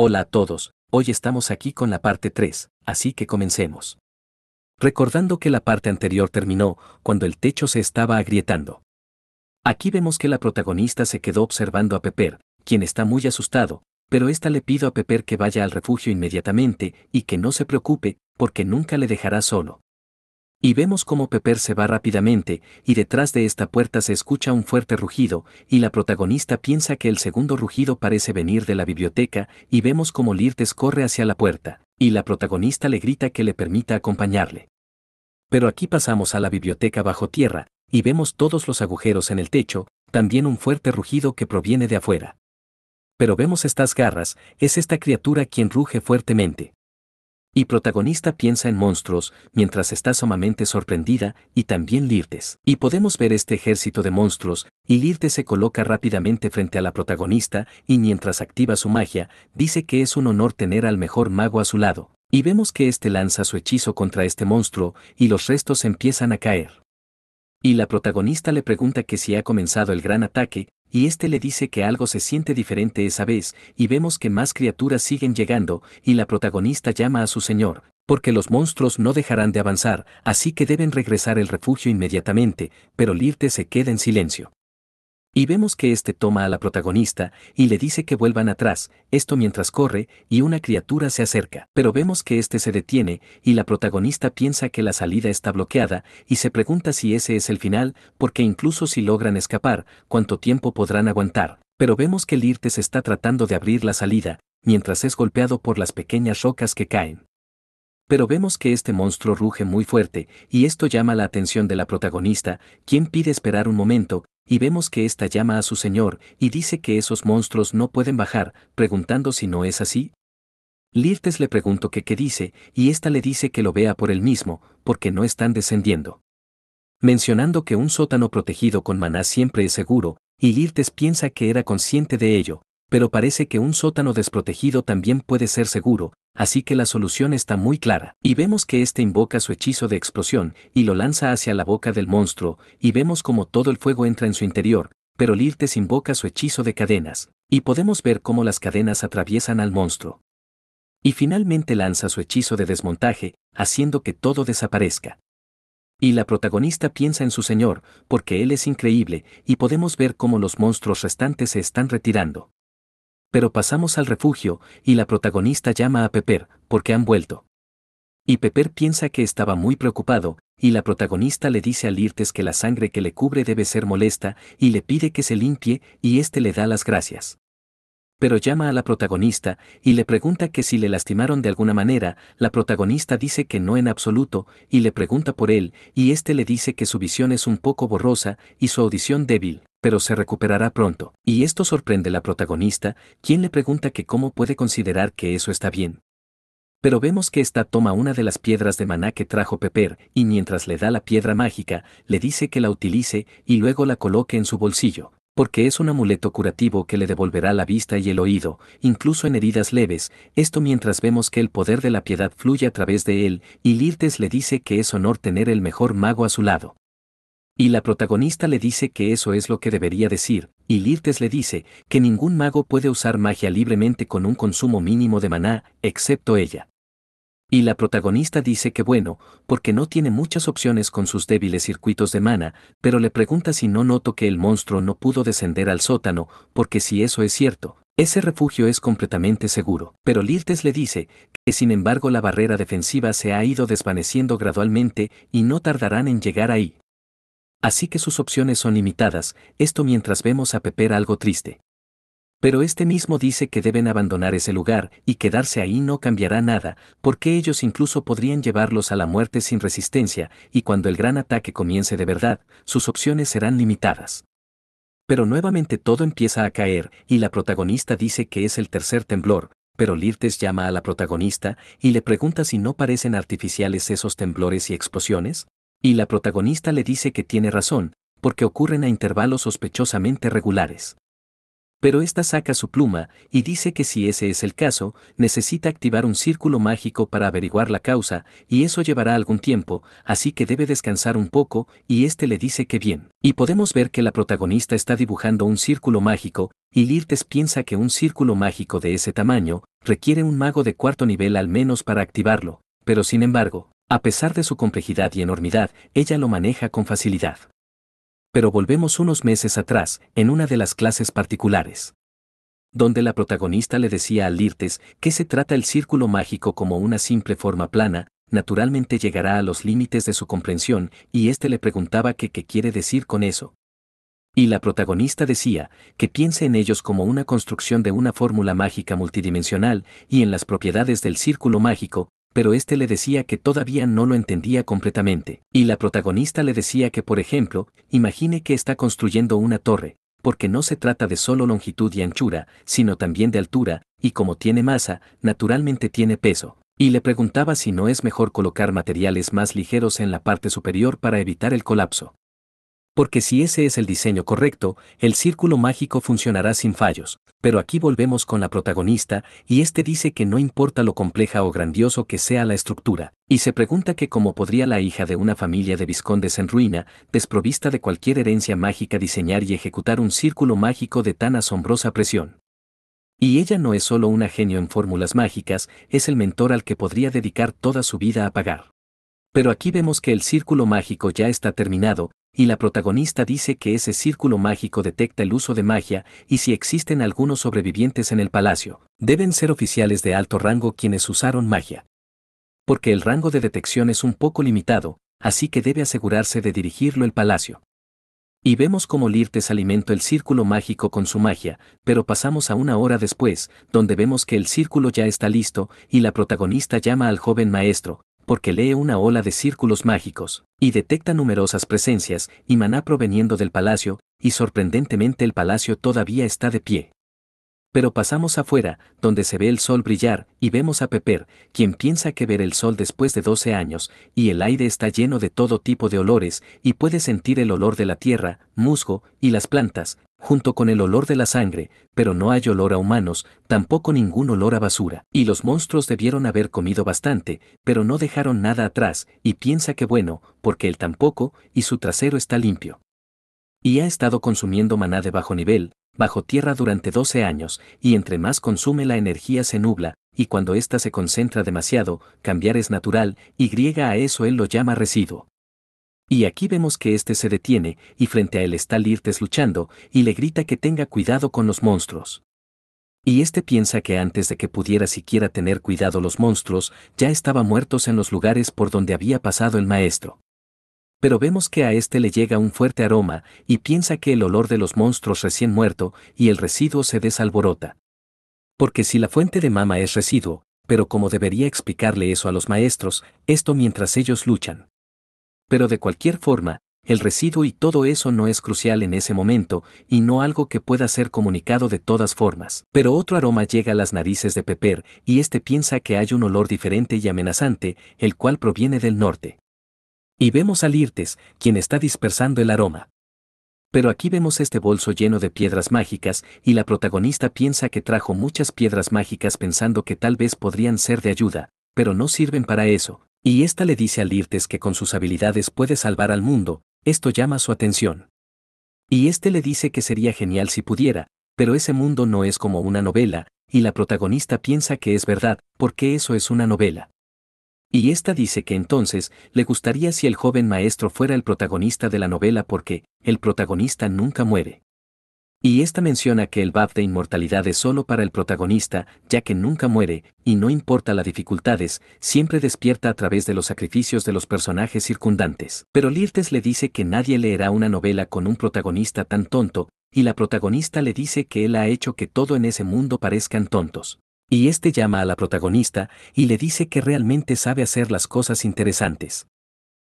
Hola a todos, hoy estamos aquí con la parte 3, así que comencemos. Recordando que la parte anterior terminó cuando el techo se estaba agrietando. Aquí vemos que la protagonista se quedó observando a Pepper, quien está muy asustado, pero esta le pide a Pepper que vaya al refugio inmediatamente y que no se preocupe, porque nunca le dejará solo. Y vemos cómo Pepper se va rápidamente, y detrás de esta puerta se escucha un fuerte rugido, y la protagonista piensa que el segundo rugido parece venir de la biblioteca, y vemos cómo Lirtes corre hacia la puerta, y la protagonista le grita que le permita acompañarle. Pero aquí pasamos a la biblioteca bajo tierra, y vemos todos los agujeros en el techo, también un fuerte rugido que proviene de afuera. Pero vemos estas garras, es esta criatura quien ruge fuertemente. Y protagonista piensa en monstruos, mientras está sumamente sorprendida, y también Lirtes. Y podemos ver este ejército de monstruos, y Lirtes se coloca rápidamente frente a la protagonista, y mientras activa su magia, dice que es un honor tener al mejor mago a su lado. Y vemos que este lanza su hechizo contra este monstruo, y los restos empiezan a caer. Y la protagonista le pregunta que si ha comenzado el gran ataque, y este le dice que algo se siente diferente esa vez, y vemos que más criaturas siguen llegando, y la protagonista llama a su señor, porque los monstruos no dejarán de avanzar, así que deben regresar al refugio inmediatamente, pero Lirtes se queda en silencio. Y vemos que este toma a la protagonista y le dice que vuelvan atrás, esto mientras corre y una criatura se acerca. Pero vemos que este se detiene y la protagonista piensa que la salida está bloqueada y se pregunta si ese es el final, porque incluso si logran escapar, ¿cuánto tiempo podrán aguantar? Pero vemos que Lirtes está tratando de abrir la salida, mientras es golpeado por las pequeñas rocas que caen. Pero vemos que este monstruo ruge muy fuerte, y esto llama la atención de la protagonista, quien pide esperar un momento, y vemos que ésta llama a su señor, y dice que esos monstruos no pueden bajar, preguntando si no es así. Lirtes le pregunta qué dice, y ésta le dice que lo vea por él mismo, porque no están descendiendo. Mencionando que un sótano protegido con maná siempre es seguro, y Lirtes piensa que era consciente de ello, pero parece que un sótano desprotegido también puede ser seguro, así que la solución está muy clara. Y vemos que este invoca su hechizo de explosión y lo lanza hacia la boca del monstruo, y vemos como todo el fuego entra en su interior, pero Lirtes invoca su hechizo de cadenas, y podemos ver cómo las cadenas atraviesan al monstruo. Y finalmente lanza su hechizo de desmontaje, haciendo que todo desaparezca. Y la protagonista piensa en su señor, porque él es increíble, y podemos ver cómo los monstruos restantes se están retirando. Pero pasamos al refugio, y la protagonista llama a Pepper, porque han vuelto. Y Pepper piensa que estaba muy preocupado, y la protagonista le dice a Lirtes que la sangre que le cubre debe ser molesta, y le pide que se limpie, y este le da las gracias. Pero llama a la protagonista, y le pregunta que si le lastimaron de alguna manera, la protagonista dice que no en absoluto, y le pregunta por él, y este le dice que su visión es un poco borrosa, y su audición débil, pero se recuperará pronto. Y esto sorprende a la protagonista, quien le pregunta que cómo puede considerar que eso está bien. Pero vemos que esta toma una de las piedras de maná que trajo Pepper, y mientras le da la piedra mágica, le dice que la utilice, y luego la coloque en su bolsillo, porque es un amuleto curativo que le devolverá la vista y el oído, incluso en heridas leves, esto mientras vemos que el poder de la piedad fluye a través de él, y Lirtes le dice que es honor tener el mejor mago a su lado. Y la protagonista le dice que eso es lo que debería decir, y Lirtes le dice que ningún mago puede usar magia libremente con un consumo mínimo de maná, excepto ella. Y la protagonista dice que bueno, porque no tiene muchas opciones con sus débiles circuitos de mana, pero le pregunta si no noto que el monstruo no pudo descender al sótano, porque si eso es cierto, ese refugio es completamente seguro. Pero Lirtes le dice que sin embargo la barrera defensiva se ha ido desvaneciendo gradualmente y no tardarán en llegar ahí. Así que sus opciones son limitadas, esto mientras vemos a Pepper algo triste. Pero este mismo dice que deben abandonar ese lugar y quedarse ahí no cambiará nada, porque ellos incluso podrían llevarlos a la muerte sin resistencia, y cuando el gran ataque comience de verdad, sus opciones serán limitadas. Pero nuevamente todo empieza a caer, y la protagonista dice que es el tercer temblor, pero Lirtes llama a la protagonista y le pregunta si no parecen artificiales esos temblores y explosiones. Y la protagonista le dice que tiene razón, porque ocurren a intervalos sospechosamente regulares. Pero esta saca su pluma y dice que si ese es el caso, necesita activar un círculo mágico para averiguar la causa, y eso llevará algún tiempo, así que debe descansar un poco, y este le dice que bien. Y podemos ver que la protagonista está dibujando un círculo mágico, y Lirtes piensa que un círculo mágico de ese tamaño requiere un mago de cuarto nivel al menos para activarlo, pero sin embargo, a pesar de su complejidad y enormidad, ella lo maneja con facilidad. Pero volvemos unos meses atrás, en una de las clases particulares, donde la protagonista le decía a Lirtes que se trata el círculo mágico como una simple forma plana, naturalmente llegará a los límites de su comprensión, y éste le preguntaba qué quiere decir con eso. Y la protagonista decía que piense en ellos como una construcción de una fórmula mágica multidimensional y en las propiedades del círculo mágico, pero éste le decía que todavía no lo entendía completamente. Y la protagonista le decía que, por ejemplo, imagine que está construyendo una torre, porque no se trata de solo longitud y anchura, sino también de altura, y como tiene masa, naturalmente tiene peso. Y le preguntaba si no es mejor colocar materiales más ligeros en la parte superior para evitar el colapso. Porque si ese es el diseño correcto, el círculo mágico funcionará sin fallos, pero aquí volvemos con la protagonista, y este dice que no importa lo compleja o grandioso que sea la estructura, y se pregunta que cómo podría la hija de una familia de vizcondes en ruina, desprovista de cualquier herencia mágica, diseñar y ejecutar un círculo mágico de tan asombrosa presión. Y ella no es solo una genio en fórmulas mágicas, es el mentor al que podría dedicar toda su vida a pagar. Pero aquí vemos que el círculo mágico ya está terminado, y la protagonista dice que ese círculo mágico detecta el uso de magia, y si existen algunos sobrevivientes en el palacio, deben ser oficiales de alto rango quienes usaron magia. Porque el rango de detección es un poco limitado, así que debe asegurarse de dirigirlo el palacio. Y vemos cómo Lirtes alimentó el círculo mágico con su magia, pero pasamos a una hora después, donde vemos que el círculo ya está listo, y la protagonista llama al joven maestro, porque lee una ola de círculos mágicos, y detecta numerosas presencias y maná proveniendo del palacio, y sorprendentemente el palacio todavía está de pie. Pero pasamos afuera, donde se ve el sol brillar, y vemos a Pepper, quien piensa que ver el sol después de 12 años, y el aire está lleno de todo tipo de olores, y puede sentir el olor de la tierra, musgo, y las plantas, junto con el olor de la sangre, pero no hay olor a humanos, tampoco ningún olor a basura. Y los monstruos debieron haber comido bastante, pero no dejaron nada atrás, y piensa que bueno, porque él tampoco, y su trasero está limpio. Y ha estado consumiendo maná de bajo nivel, bajo tierra durante 12 años, y entre más consume la energía se nubla, y cuando ésta se concentra demasiado, cambiar es natural, y a eso él lo llama residuo. Y aquí vemos que este se detiene, y frente a él está Lirtes luchando, y le grita que tenga cuidado con los monstruos. Y este piensa que antes de que pudiera siquiera tener cuidado los monstruos, ya estaban muertos en los lugares por donde había pasado el maestro. Pero vemos que a este le llega un fuerte aroma, y piensa que el olor de los monstruos recién muerto, y el residuo se desalborota. Porque si la fuente de mama es residuo, pero como debería explicarle eso a los maestros, esto mientras ellos luchan. Pero de cualquier forma, el residuo y todo eso no es crucial en ese momento, y no algo que pueda ser comunicado de todas formas. Pero otro aroma llega a las narices de Pepper, y este piensa que hay un olor diferente y amenazante, el cual proviene del norte. Y vemos a Lirtes, quien está dispersando el aroma. Pero aquí vemos este bolso lleno de piedras mágicas, y la protagonista piensa que trajo muchas piedras mágicas pensando que tal vez podrían ser de ayuda, pero no sirven para eso, y esta le dice a Lirtes que con sus habilidades puede salvar al mundo, esto llama su atención. Y este le dice que sería genial si pudiera, pero ese mundo no es como una novela, y la protagonista piensa que es verdad, porque eso es una novela. Y esta dice que entonces le gustaría si el joven maestro fuera el protagonista de la novela porque el protagonista nunca muere. Y esta menciona que el buff de inmortalidad es solo para el protagonista, ya que nunca muere, y no importa las dificultades, siempre despierta a través de los sacrificios de los personajes circundantes. Pero Lirtes le dice que nadie leerá una novela con un protagonista tan tonto, y la protagonista le dice que él ha hecho que todo en ese mundo parezcan tontos. Y este llama a la protagonista y le dice que realmente sabe hacer las cosas interesantes.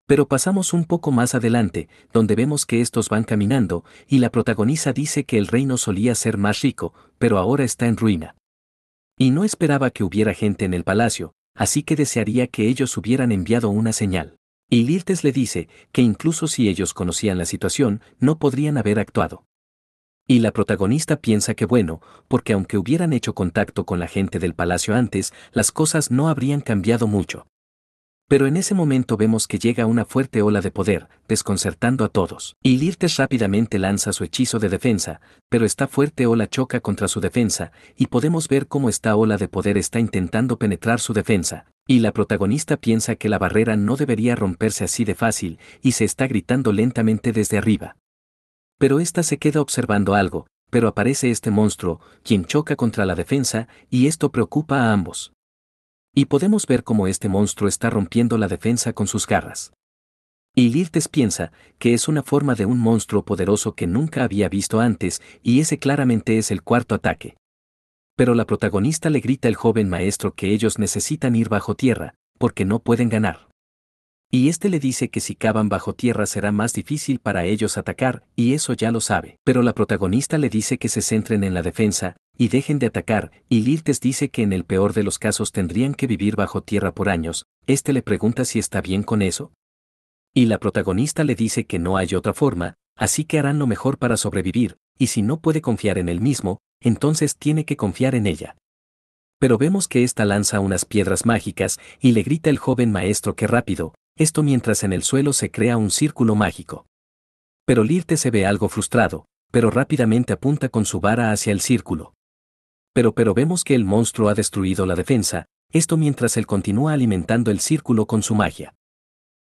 Pero pasamos un poco más adelante, donde vemos que estos van caminando, y la protagonista dice que el reino solía ser más rico, pero ahora está en ruina. Y no esperaba que hubiera gente en el palacio, así que desearía que ellos hubieran enviado una señal. Y Lirtes le dice que incluso si ellos conocían la situación, no podrían haber actuado. Y la protagonista piensa que bueno, porque aunque hubieran hecho contacto con la gente del palacio antes, las cosas no habrían cambiado mucho. Pero en ese momento vemos que llega una fuerte ola de poder, desconcertando a todos. Y Lirtes rápidamente lanza su hechizo de defensa, pero esta fuerte ola choca contra su defensa, y podemos ver cómo esta ola de poder está intentando penetrar su defensa, y la protagonista piensa que la barrera no debería romperse así de fácil, y se está gritando lentamente desde arriba. Pero ésta se queda observando algo, pero aparece este monstruo, quien choca contra la defensa, y esto preocupa a ambos. Y podemos ver cómo este monstruo está rompiendo la defensa con sus garras. Y Lirtes piensa que es una forma de un monstruo poderoso que nunca había visto antes, y ese claramente es el cuarto ataque. Pero la protagonista le grita al joven maestro que ellos necesitan ir bajo tierra, porque no pueden ganar. Y este le dice que si cavan bajo tierra será más difícil para ellos atacar, y eso ya lo sabe. Pero la protagonista le dice que se centren en la defensa, y dejen de atacar, y Lirtes dice que en el peor de los casos tendrían que vivir bajo tierra por años. Este le pregunta si está bien con eso. Y la protagonista le dice que no hay otra forma, así que harán lo mejor para sobrevivir, y si no puede confiar en él mismo, entonces tiene que confiar en ella. Pero vemos que ésta lanza unas piedras mágicas, y le grita el joven maestro que rápido, esto mientras en el suelo se crea un círculo mágico. Pero Lirtes se ve algo frustrado, pero rápidamente apunta con su vara hacia el círculo. Pero vemos que el monstruo ha destruido la defensa, esto mientras él continúa alimentando el círculo con su magia.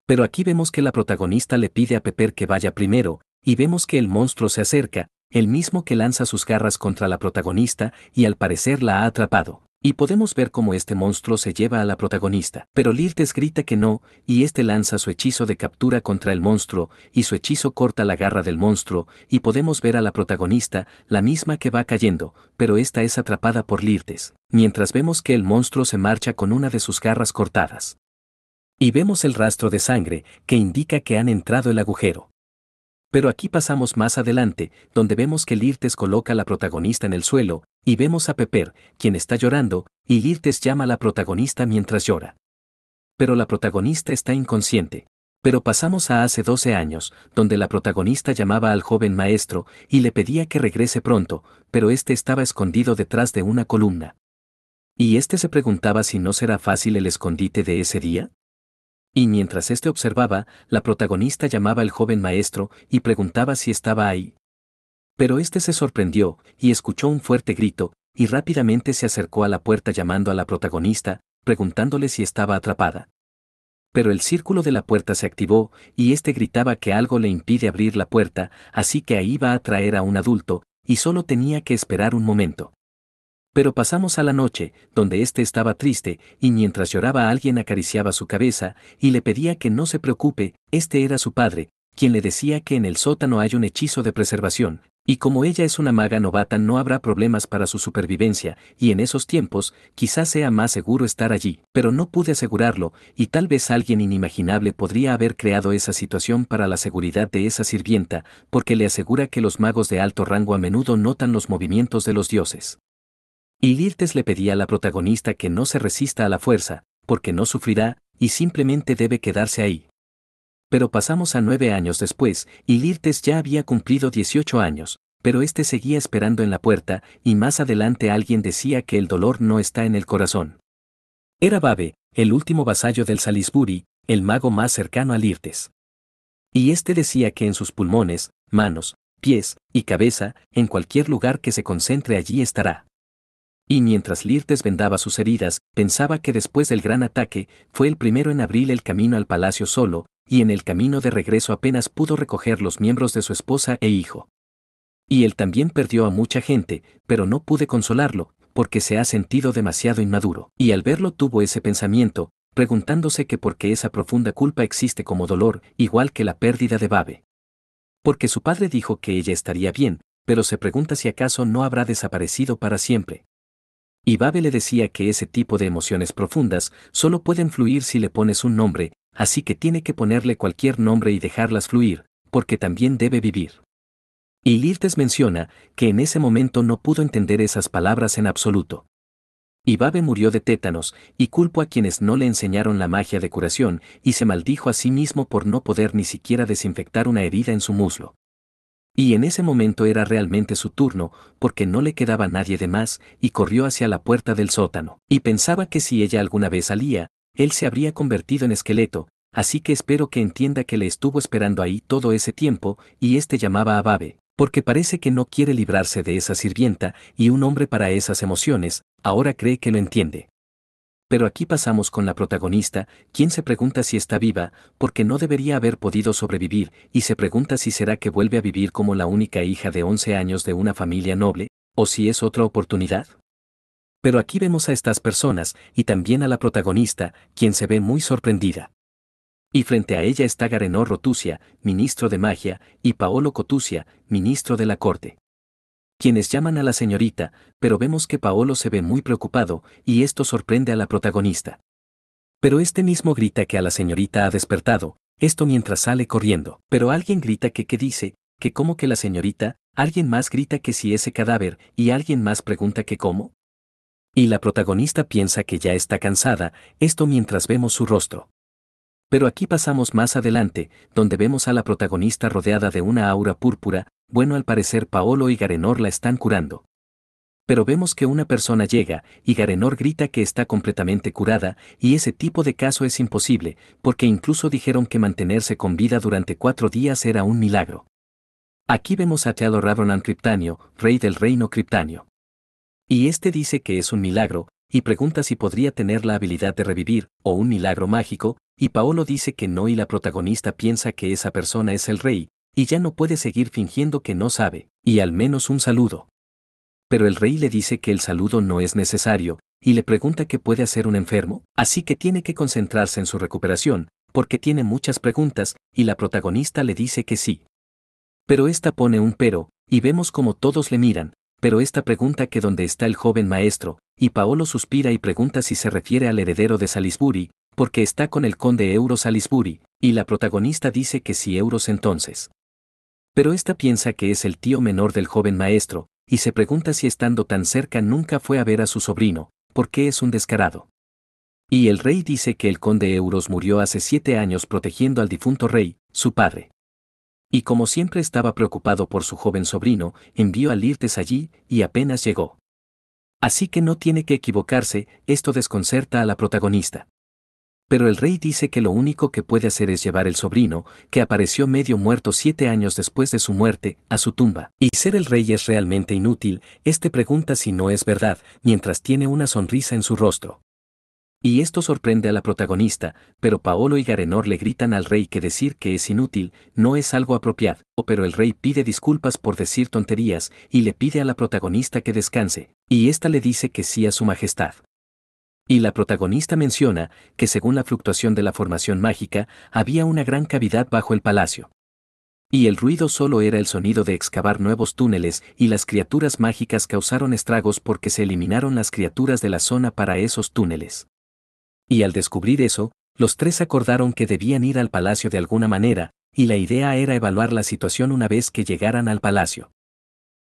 Pero aquí vemos que la protagonista le pide a Pepper que vaya primero, y vemos que el monstruo se acerca, el mismo que lanza sus garras contra la protagonista, y al parecer la ha atrapado. Y podemos ver cómo este monstruo se lleva a la protagonista. Pero Lirtes grita que no, y este lanza su hechizo de captura contra el monstruo, y su hechizo corta la garra del monstruo, y podemos ver a la protagonista, la misma que va cayendo, pero esta es atrapada por Lirtes, mientras vemos que el monstruo se marcha con una de sus garras cortadas. Y vemos el rastro de sangre, que indica que han entrado el agujero. Pero aquí pasamos más adelante, donde vemos que Lirtes coloca a la protagonista en el suelo, y vemos a Pepper, quien está llorando, y Lirtes llama a la protagonista mientras llora. Pero la protagonista está inconsciente. Pero pasamos a hace 12 años, donde la protagonista llamaba al joven maestro, y le pedía que regrese pronto, pero este estaba escondido detrás de una columna. Y este se preguntaba si no será fácil el escondite de ese día. Y mientras este observaba, la protagonista llamaba al joven maestro y preguntaba si estaba ahí. Pero este se sorprendió y escuchó un fuerte grito, y rápidamente se acercó a la puerta llamando a la protagonista, preguntándole si estaba atrapada. Pero el círculo de la puerta se activó, y este gritaba que algo le impide abrir la puerta, así que ahí iba a traer a un adulto, y solo tenía que esperar un momento. Pero pasamos a la noche, donde éste estaba triste, y mientras lloraba alguien acariciaba su cabeza, y le pedía que no se preocupe, este era su padre, quien le decía que en el sótano hay un hechizo de preservación, y como ella es una maga novata no habrá problemas para su supervivencia, y en esos tiempos, quizás sea más seguro estar allí, pero no pude asegurarlo, y tal vez alguien inimaginable podría haber creado esa situación para la seguridad de esa sirvienta, porque le asegura que los magos de alto rango a menudo notan los movimientos de los dioses. Y Lirtes le pedía a la protagonista que no se resista a la fuerza, porque no sufrirá, y simplemente debe quedarse ahí. Pero pasamos a 9 años después, y Lirtes ya había cumplido 18 años, pero este seguía esperando en la puerta, y más adelante alguien decía que el dolor no está en el corazón. Era Babe, el último vasallo del Salisbury, el mago más cercano a Lirtes. Y este decía que en sus pulmones, manos, pies y cabeza, en cualquier lugar que se concentre allí estará. Y mientras Lirtes vendaba sus heridas, pensaba que después del gran ataque, fue el primero en abrir el camino al palacio solo, y en el camino de regreso apenas pudo recoger los miembros de su esposa e hijo. Y él también perdió a mucha gente, pero no pude consolarlo, porque se ha sentido demasiado inmaduro. Y al verlo tuvo ese pensamiento, preguntándose que por qué esa profunda culpa existe como dolor, igual que la pérdida de Babe. Porque su padre dijo que ella estaría bien, pero se pregunta si acaso no habrá desaparecido para siempre. Y Babe le decía que ese tipo de emociones profundas solo pueden fluir si le pones un nombre, así que tiene que ponerle cualquier nombre y dejarlas fluir, porque también debe vivir. Y Lirtes menciona que en ese momento no pudo entender esas palabras en absoluto. Y Babe murió de tétanos, y culpó a quienes no le enseñaron la magia de curación, y se maldijo a sí mismo por no poder ni siquiera desinfectar una herida en su muslo. Y en ese momento era realmente su turno, porque no le quedaba nadie de más, y corrió hacia la puerta del sótano. Y pensaba que si ella alguna vez salía, él se habría convertido en esqueleto, así que espero que entienda que le estuvo esperando ahí todo ese tiempo, y llamaba a Babe, porque parece que no quiere librarse de esa sirvienta, y un hombre para esas emociones, ahora cree que lo entiende. Pero aquí pasamos con la protagonista, quien se pregunta si está viva, porque no debería haber podido sobrevivir, y se pregunta si será que vuelve a vivir como la única hija de 11 años de una familia noble, o si es otra oportunidad. Pero aquí vemos a estas personas, y también a la protagonista, quien se ve muy sorprendida. Y frente a ella está Garenor Rotusia, ministro de magia, y Paolo Cotusia, ministro de la corte, quienes llaman a la señorita, pero vemos que Paolo se ve muy preocupado, y esto sorprende a la protagonista. Pero este mismo grita que a la señorita ha despertado, esto mientras sale corriendo. Pero alguien grita que dice, que cómo que la señorita, alguien más grita que si ese cadáver, y alguien más pregunta que cómo. Y la protagonista piensa que ya está cansada, esto mientras vemos su rostro. Pero aquí pasamos más adelante, donde vemos a la protagonista rodeada de una aura púrpura, bueno al parecer Paolo y Garenor la están curando. Pero vemos que una persona llega, y Garenor grita que está completamente curada, y ese tipo de caso es imposible, porque incluso dijeron que mantenerse con vida durante 4 días era un milagro. Aquí vemos a Teodor Radonan Cryptanio, rey del reino Cryptanio. Y dice que es un milagro, y pregunta si podría tener la habilidad de revivir, o un milagro mágico, y Paolo dice que no y la protagonista piensa que esa persona es el rey, y ya no puede seguir fingiendo que no sabe, y al menos un saludo. Pero el rey le dice que el saludo no es necesario, y le pregunta qué puede hacer un enfermo, así que tiene que concentrarse en su recuperación, porque tiene muchas preguntas, y la protagonista le dice que sí. Pero esta pone un pero, y vemos como todos le miran, pero esta pregunta que dónde está el joven maestro, y Paolo suspira y pregunta si se refiere al heredero de Salisbury, porque está con el conde Euros Salisbury, y la protagonista dice que sí Euros entonces. Pero esta piensa que es el tío menor del joven maestro, y se pregunta si estando tan cerca nunca fue a ver a su sobrino, porque es un descarado. Y el rey dice que el conde Euros murió hace 7 años protegiendo al difunto rey, su padre. Y como siempre estaba preocupado por su joven sobrino, envió a Lirtes allí, y apenas llegó. Así que no tiene que equivocarse, esto desconcerta a la protagonista. Pero el rey dice que lo único que puede hacer es llevar el sobrino, que apareció medio muerto 7 años después de su muerte, a su tumba. Y ser el rey es realmente inútil, pregunta si no es verdad, mientras tiene una sonrisa en su rostro. Y esto sorprende a la protagonista, pero Paolo y Garenor le gritan al rey que decir que es inútil no es algo apropiado, pero el rey pide disculpas por decir tonterías y le pide a la protagonista que descanse, y ésta le dice que sí a su majestad. Y la protagonista menciona que según la fluctuación de la formación mágica, había una gran cavidad bajo el palacio. Y el ruido solo era el sonido de excavar nuevos túneles y las criaturas mágicas causaron estragos porque se eliminaron las criaturas de la zona para esos túneles. Y al descubrir eso, los 3 acordaron que debían ir al palacio de alguna manera, y la idea era evaluar la situación una vez que llegaran al palacio.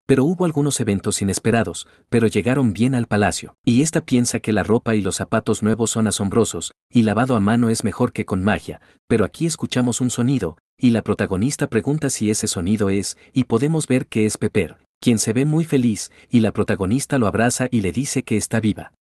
Pero hubo algunos eventos inesperados, pero llegaron bien al palacio, y esta piensa que la ropa y los zapatos nuevos son asombrosos, y lavado a mano es mejor que con magia, pero aquí escuchamos un sonido, y la protagonista pregunta si ese sonido es, y podemos ver que es Pepper, quien se ve muy feliz, y la protagonista lo abraza y le dice que está viva.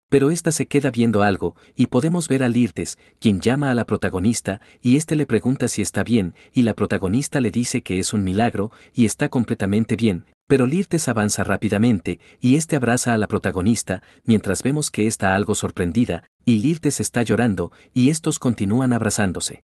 Pero esta se queda viendo algo, y podemos ver a Lirtes, quien llama a la protagonista, y le pregunta si está bien, y la protagonista le dice que es un milagro, y está completamente bien, pero Lirtes avanza rápidamente, y abraza a la protagonista, mientras vemos que está algo sorprendida, y Lirtes está llorando, y estos continúan abrazándose.